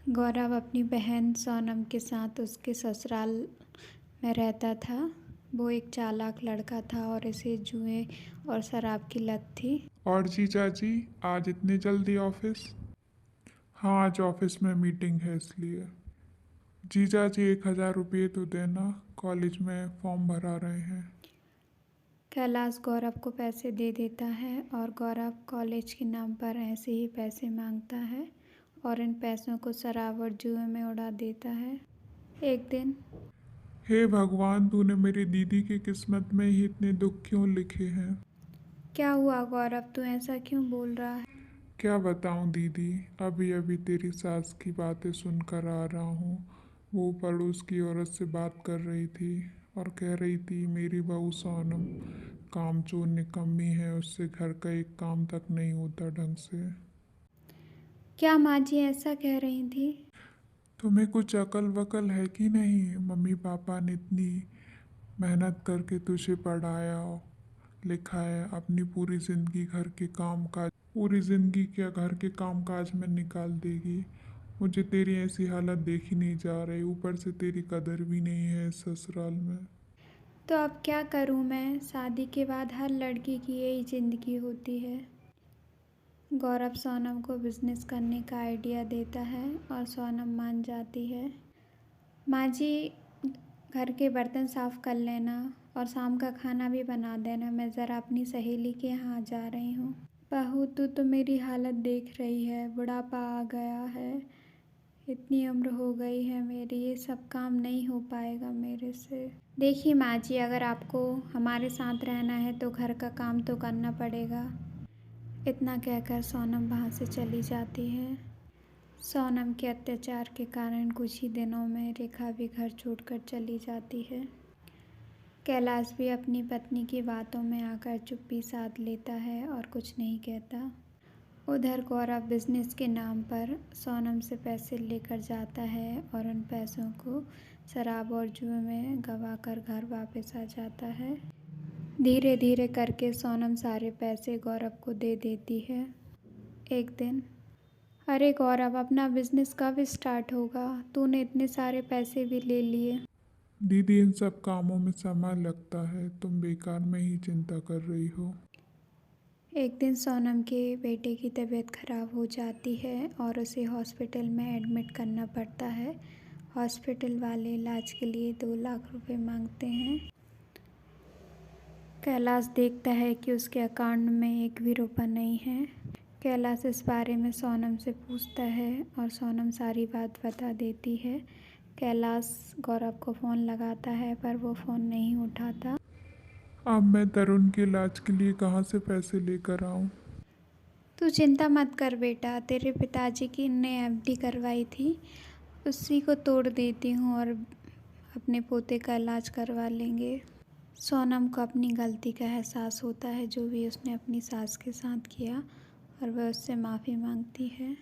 गौरव अपनी बहन सोनम के साथ उसके ससुराल में रहता था। वो एक चालाक लड़का था और इसे जुए और शराब की लत थी। और जीजा जी, आज इतनी जल्दी ऑफिस? हाँ, आज ऑफिस में मीटिंग है इसलिए। जीजा जी 1,000 रुपये तो देना, कॉलेज में फॉर्म भरा रहे हैं। कैलाश गौरव को पैसे दे देता है और गौरव कॉलेज के नाम पर ऐसे ही पैसे मांगता है और इन पैसों को शराब और जुए में उड़ा देता है। एक दिन हे भगवान, तूने मेरी दीदी की किस्मत में ही इतने दुख क्यों लिखे हैं? क्या हुआ गौरव, तू ऐसा क्यों बोल रहा है? क्या बताऊं दीदी, अभी अभी तेरी सास की बातें सुनकर आ रहा हूँ। वो पड़ोस की औरत से बात कर रही थी और कह रही थी मेरी बहू सोनम कामचोर निकम्मी है, उससे घर का एक काम तक नहीं होता ढंग से। क्या माँ जी ऐसा कह रही थी? तुम्हें कुछ अकल वकल है कि नहीं? मम्मी पापा ने इतनी मेहनत करके तुझे पढ़ाया लिखाया, अपनी पूरी ज़िंदगी घर के काम काज, पूरी ज़िंदगी क्या घर के काम काज में निकाल देगी। मुझे तेरी ऐसी हालत देखी नहीं जा रही, ऊपर से तेरी कदर भी नहीं है इस ससुराल में। तो अब क्या करूँ मैं? शादी के बाद हर लड़की की यही ज़िंदगी होती है। गौरव सोनम को बिजनेस करने का आइडिया देता है और सोनम मान जाती है। माँ जी, घर के बर्तन साफ़ कर लेना और शाम का खाना भी बना देना, मैं ज़रा अपनी सहेली के यहाँ जा रही हूँ। बहू, तू तो मेरी हालत देख रही है, बुढ़ापा आ गया है, इतनी उम्र हो गई है मेरी, ये सब काम नहीं हो पाएगा मेरे से। देखिए माँ जी, अगर आपको हमारे साथ रहना है तो घर का काम तो करना पड़ेगा। इतना कहकर सोनम वहाँ से चली जाती है। सोनम के अत्याचार के कारण कुछ ही दिनों में रेखा भी घर छोड़कर चली जाती है। कैलाश भी अपनी पत्नी की बातों में आकर चुप्पी साध लेता है और कुछ नहीं कहता। उधर गौरव बिजनेस के नाम पर सोनम से पैसे लेकर जाता है और उन पैसों को शराब और जुए में गंवाकर घर वापस आ जाता है। धीरे धीरे करके सोनम सारे पैसे गौरव को दे देती है। एक दिन, अरे गौरव, अपना बिजनेस कब स्टार्ट होगा? तूने इतने सारे पैसे भी ले लिए। दीदी, इन सब कामों में समय लगता है, तुम बेकार में ही चिंता कर रही हो। एक दिन सोनम के बेटे की तबीयत खराब हो जाती है और उसे हॉस्पिटल में एडमिट करना पड़ता है। हॉस्पिटल वाले इलाज के लिए 2 लाख रुपए मांगते हैं। कैलाश देखता है कि उसके अकाउंट में एक भी रुपया नहीं है। कैलाश इस बारे में सोनम से पूछता है और सोनम सारी बात बता देती है। कैलाश गौरव को फ़ोन लगाता है पर वो फ़ोन नहीं उठाता। अब मैं तरुण के इलाज के लिए कहाँ से पैसे लेकर आऊँ? तू चिंता मत कर बेटा, तेरे पिताजी की ने एफडी करवाई थी, उसी को तोड़ देती हूँ और अपने पोते का इलाज करवा लेंगे। सोनम को अपनी गलती का एहसास होता है, जो भी उसने अपनी सास के साथ किया, और वह उससे माफ़ी मांगती है।